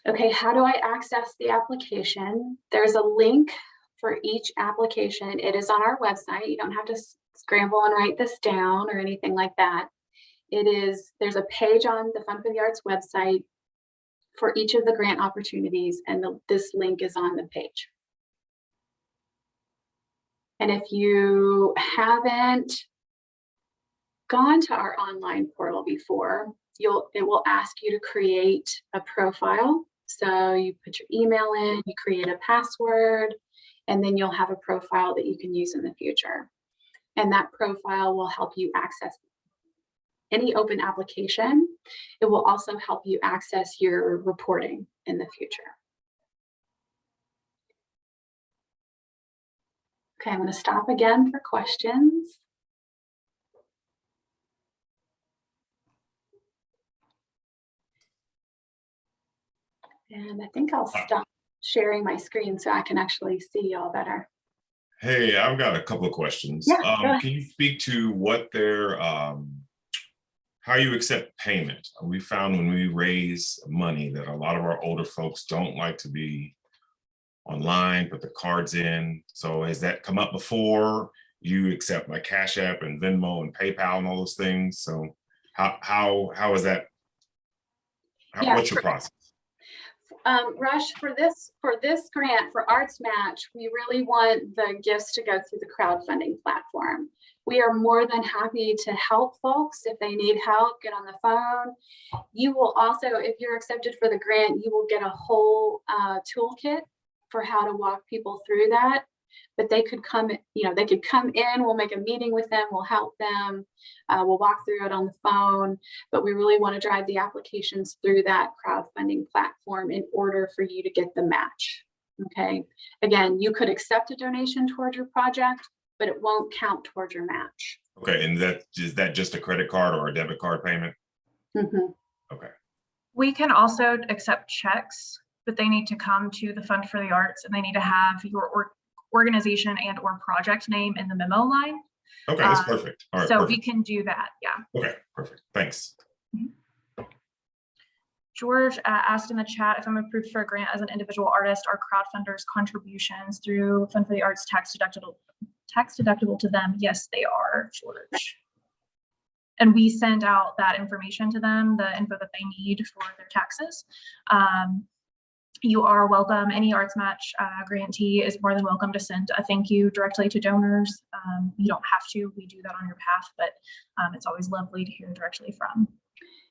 Okay, how do I access the application? There's a link for each application. It is on our website. You don't have to scramble and write this down or anything like that. There's a page on the Fund for the Arts website for each of the grant opportunities, and this link is on the page. And if you haven't gone to our online portal before, it will ask you to create a profile. So you put your email in, you create a password, and then you'll have a profile that you can use in the future. And that profile will help you access any open application. It will also help you access your reporting in the future. Okay, I'm going to stop again for questions. And I think I'll stop sharing my screen so I can actually see y'all better. Hey, I've got a couple of questions. Yeah, can you speak to what their how you accept payment? We found when we raise money that a lot of our older folks don't like to be online, put the cards in. So has that come up before? You accept like Cash App and Venmo and PayPal and all those things. So how is that? What's your process? Rush, for this grant for ArtsMatch, we really want the gifts to go through the crowdfunding platform. We are more than happy to help folks if they need help, get on the phone. You will also, if you're accepted for the grant, you will get a whole toolkit for how to walk people through that. But they could come, they could come in, we'll make a meeting with them, we'll help them, we'll walk through it on the phone, but we really want to drive the applications through that crowdfunding platform in order for you to get the match. Okay, again, you could accept a donation towards your project, but it won't count towards your match. Okay, and is that just a credit card or a debit card payment? Mm-hmm. Okay. We can also accept checks, but they need to come to the Fund for the Arts, and they need to have your organization and or project name in the memo line. Okay, that's perfect. All right, so perfect. we can do that. Yeah. Okay, perfect. Thanks. George asked in the chat if I'm approved for a grant as an individual artist, are crowdfunders contributions through Fund for the Arts tax deductible to them? Yes, they are, George. And we send out that information to them, the info that they need for their taxes. You are welcome. Any ArtsMatch grantee is more than welcome to send a thank you directly to donors. You don't have to, we do that on your behalf, but it's always lovely to hear directly from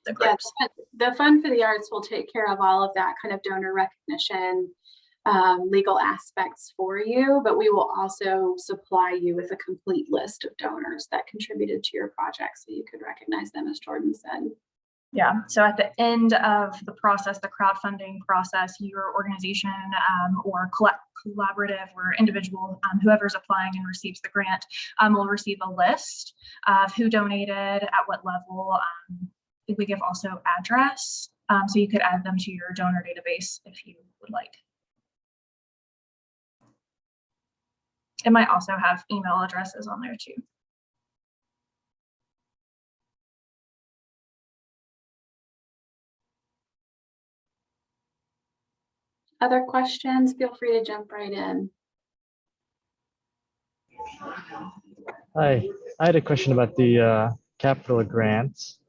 the groups. Yeah, the Fund for the Arts will take care of all of that kind of donor recognition, legal aspects for you, but we will also supply you with a complete list of donors that contributed to your project so you could recognize them, as Jordan said. Yeah, so at the end of the process, the crowdfunding process, your organization or collaborative or individual, whoever's applying and receives the grant, will receive a list of who donated, at what level. We give also address, so you could add them to your donor database if you would like. It might also have email addresses on there too. Other questions? Feel free to jump right in. Hi, I had a question about the capital grants.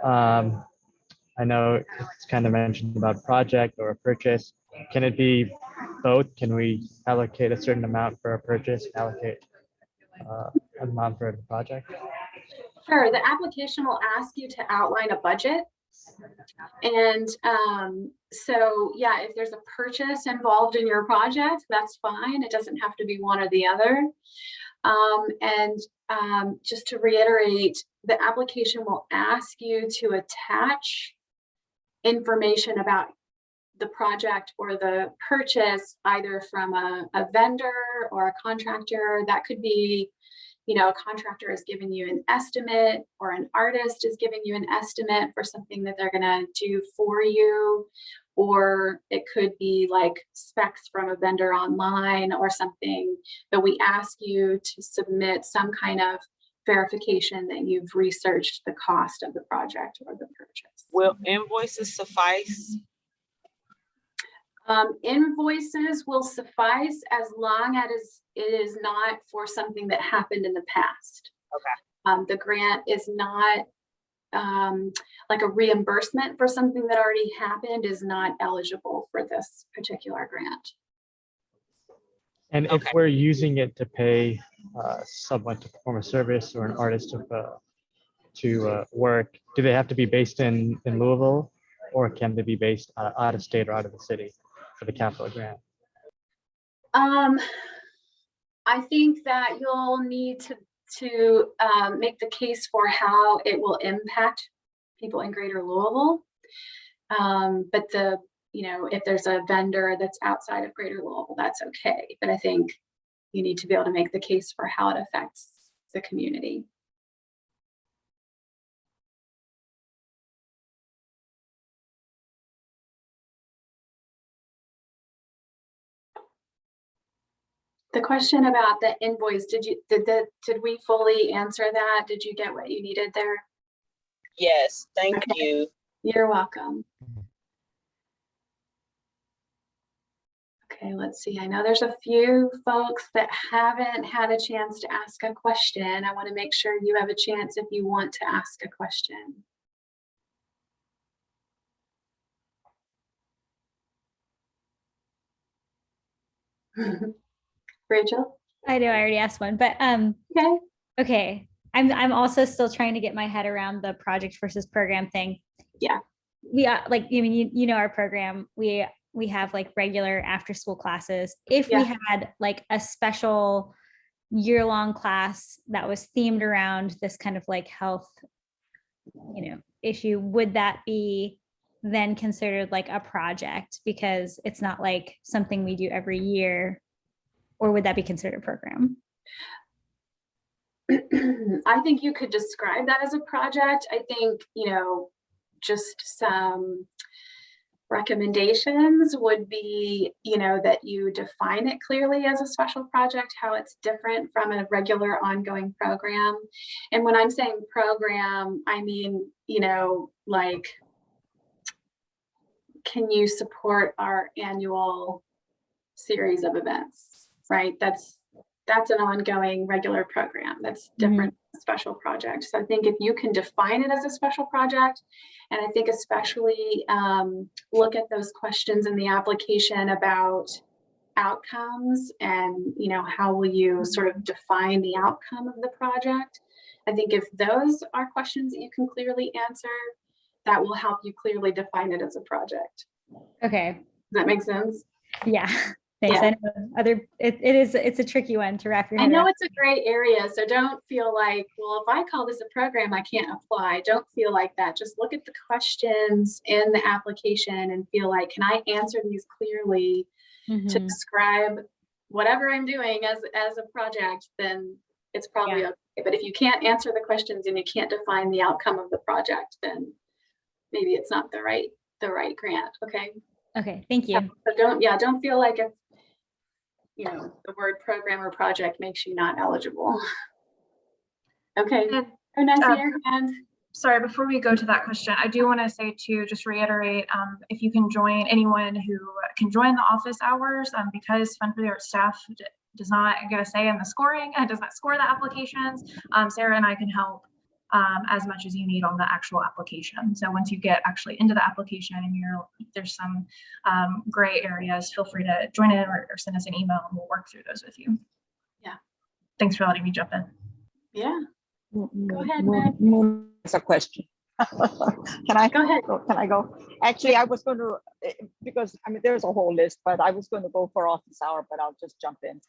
I know it's kind of mentioned about project or a purchase. Can it be both? Can we allocate a certain amount for a purchase, allocate an amount for the project? Sure, the application will ask you to outline a budget. And so, yeah, if there's a purchase involved in your project, that's fine. It doesn't have to be one or the other. Just to reiterate, the application will ask you to attach information about the project or the purchase, either from a vendor or a contractor. That could be, a contractor is giving you an estimate, or an artist is giving you an estimate for something that they're going to do for you, or it could be like specs from a vendor online or something. But we ask you to submit some kind of verification that you've researched the cost of the project or the purchase. Will invoices suffice? Invoices will suffice as long as it is not for something that happened in the past. Okay. The grant is not like a reimbursement for something that already happened, is not eligible for this particular grant. And if we're using it to pay someone to perform a service or an artist to work, do they have to be based in Louisville, or can they be based out of state or out of the city for the capital grant? I think that you'll need to make the case for how it will impact people in Greater Louisville. But if there's a vendor that's outside of Greater Louisville, that's okay. But I think you need to be able to make the case for how it affects the community. The question about the invoice, did we fully answer that? Did you get what you needed there? Yes, thank you. You're welcome. Okay, let's see. I know there's a few folks that haven't had a chance to ask a question. I want to make sure you have a chance if you want to ask a question. Rachel? I know I already asked one, but Okay. okay. I'm also still trying to get my head around the project versus program thing. Yeah. We are like, I mean, you know, our program, we have like regular after school classes. If we had like a special year-long class that was themed around this kind of like health, you know, issue, would that be then considered like a project because it's not like something we do every year, or would that be considered a program? I think you could describe that as a project. I think, you know, just some recommendations would be, you know, that you define it clearly as a special project, how it's different from a regular ongoing program. And when I'm saying program, I mean, you know, like, can you support our annual series of events, right? That's an ongoing regular program. That's different special project. So I think if you can define it as a special project, and I think especially look at those questions in the application about outcomes and, you know, how will you sort of define the outcome of the project? I think if those are questions that you can clearly answer, that will help you clearly define it as a project. Okay. Does that make sense? Yeah. Thanks. Yeah. I know it's a tricky one to wrap your head around. I know around. it's a gray area, so don't feel like, well, if I call this a program, I can't apply. Don't feel like that. Just look at the questions in the application and feel like, can I answer these clearly to describe whatever I'm doing as a project, then it's probably okay. But if you can't answer the questions and you can't define the outcome of the project, then maybe it's not the right grant. Okay. Okay. Thank you. So don't feel like if, you know, the word program or project makes you not eligible. Okay. And, Nancy, your hand. Sorry, before we go to that question, I do want to say to just reiterate, if you can join, anyone who can join the office hours, because Fund for the Arts staff does not get a say in the scoring and does not score the applications, Sarah and I can help as much as you need on the actual application. So once you get actually into the application and there's some gray areas, feel free to join in or send us an email and we'll work through those with you. Yeah. Thanks for letting me jump in. Yeah. Go ahead, Meg. It's a question. Can I go ahead? Can I go? Actually, I was going to, because I mean, there's a whole list, but I was going to go for office hour, but I'll just jump in.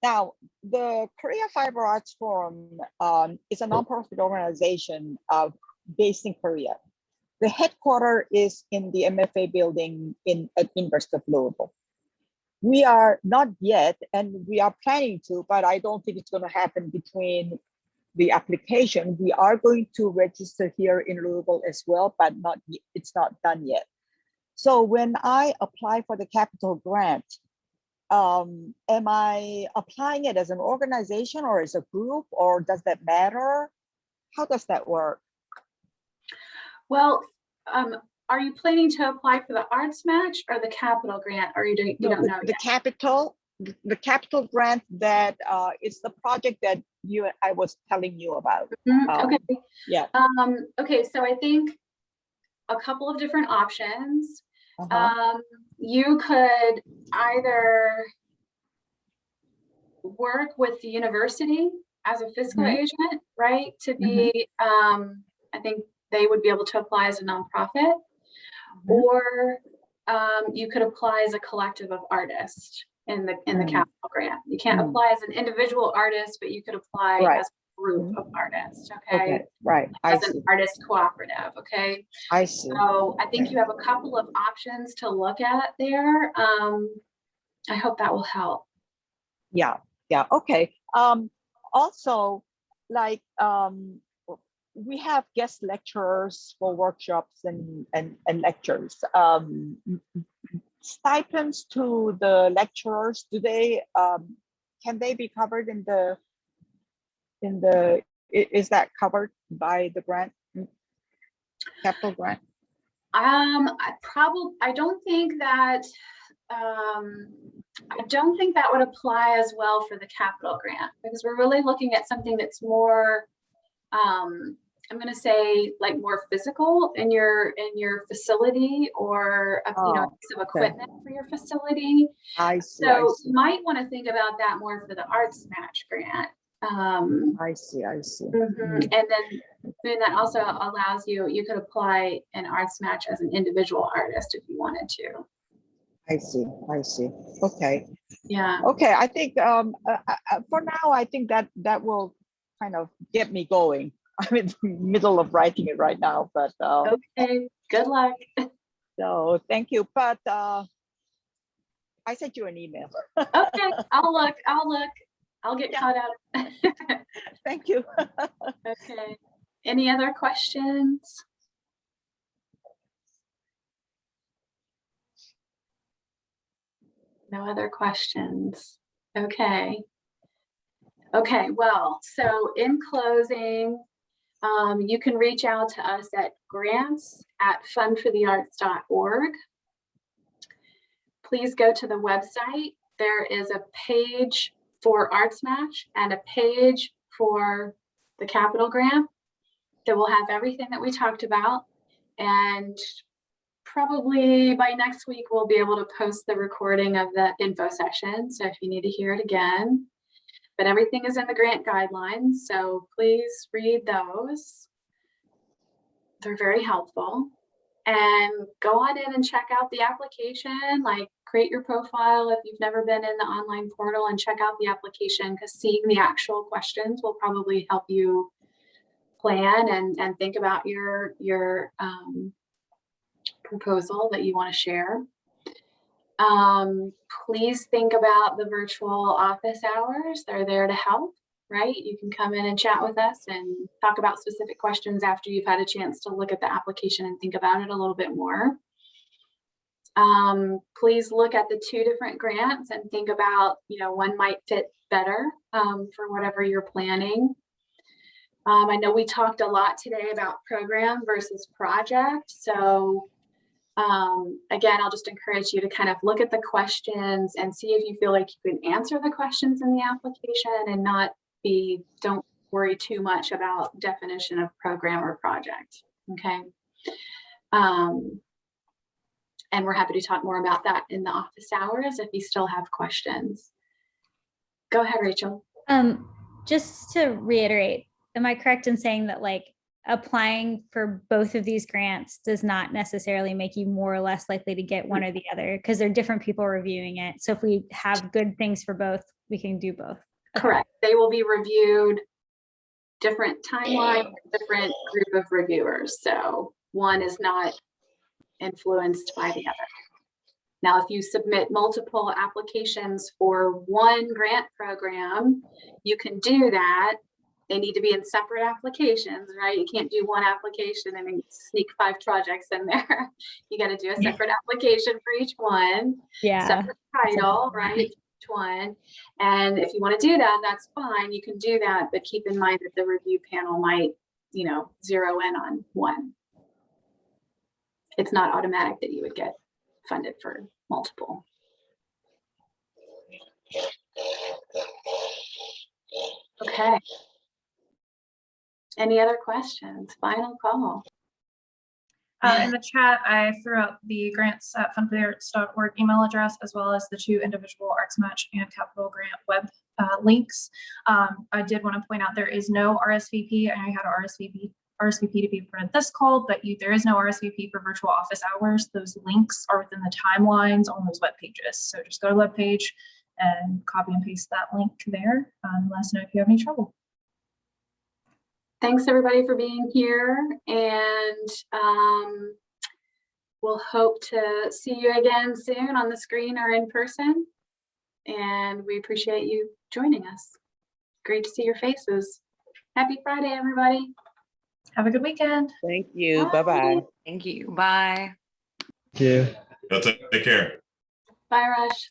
Now, the Korea Fiber Arts Forum is a nonprofit organization based in Korea. The headquarters is in the MFA building at University of Louisville. We are not yet, and we are planning to, but I don't think it's going to happen between the application. We are going to register here in Louisville as well, but it's not done yet. So when I apply for the capital grant, am I applying it as an organization or as a group, or does that matter? How does that work? Well, are you planning to apply for the ArtsMatch or the capital grant? Or you don't know yet? The capital grant that is the project that I was telling you about. Okay. Yeah. Okay, so I think a couple of different options. You could either work with the university as a fiscal agent, right? To be, I think they would be able to apply as a nonprofit, or you could apply as a collective of artists in the capital grant. You can't apply as an individual artist, but you could apply as a group of artists. Okay. Right. As an artist cooperative. Okay. I see. So I think you have a couple of options to look at there. I hope that will help. Yeah. Okay. Also, like we have guest lecturers for workshops and lectures. Stipends to the lecturers, do they can they be covered in the is that covered by the grant, capital grant? I don't think that would apply as well for the capital grant, because we're really looking at something that's more I'm going to say like more physical in your facility, or you know, some equipment for your facility. I see. So you might want to think about that more for the ArtsMatch grant. I see. And then that also allows you could apply an ArtsMatch as an individual artist if you wanted to. I see. Okay. Yeah. Okay. I think for now, I think that will kind of get me going. I'm in the middle of writing it right now, but okay. Good luck. So thank you. But I sent you an email. Okay. I'll look. I'll get caught up. Thank you. Okay. Any other questions? No other questions. Okay. Okay, well, so in closing, you can reach out to us at grants@fundforthearts.org. Please go to the website. There is a page for ArtsMatch and a page for the capital grant that will have everything that we talked about. And probably by next week, we'll be able to post the recording of the info session. So if you need to hear it again, but everything is in the grant guidelines. So please read those. They're very helpful. And go on in and check out the application, like create your profile if you've never been in the online portal, and check out the application, because seeing the actual questions will probably help you plan and think about your proposal that you want to share. Please think about the virtual office hours. They're there to help, right? You can come in and chat with us and talk about specific questions after you've had a chance to look at the application and think about it a little bit more. Please look at the 2 different grants and think about, one might fit better for whatever you're planning. I know we talked a lot today about program versus project. So again, I'll just encourage you to kind of look at the questions and see if you feel like you can answer the questions in the application, and don't worry too much about definition of program or project. Okay. And we're happy to talk more about that in the office hours if you still have questions. Go ahead, Rachel. Just to reiterate, am I correct in saying that applying for both of these grants does not necessarily make you more or less likely to get one or the other, because they're different people reviewing it? So if we have good things for both, we can do both. Correct. They will be reviewed different timeline, different group of reviewers. So one is not influenced by the other. Now, if you submit multiple applications for one grant program, you can do that. They need to be in separate applications, right? You can't do one application and then sneak 5 projects in there. You got to do a separate application for each one. Yeah. Separate title, right? Each one. And if you want to do that, that's fine. You can do that, but keep in mind that the review panel might, zero in on one. It's not automatic that you would get funded for multiple. Okay. Any other questions? Final call. In the chat, I threw out the grants@fundforthearts.org email address, as well as the 2 individual ArtsMatch and Capital Grant web links. I did want to point out there is no RSVP. I know you had an RSVP to be for this call, but there is no RSVP for virtual office hours. Those links are within the timelines on those web pages. So just go to the web page and copy and paste that link there. Let us know if you have any trouble. Thanks everybody for being here, and we'll hope to see you again soon on the screen or in person. And we appreciate you joining us. Great to see your faces. Happy Friday, everybody. Have a good weekend. Thank you. Bye. Bye-bye. Thank you. Bye. Thank you. Y'all take care. Bye, Rush.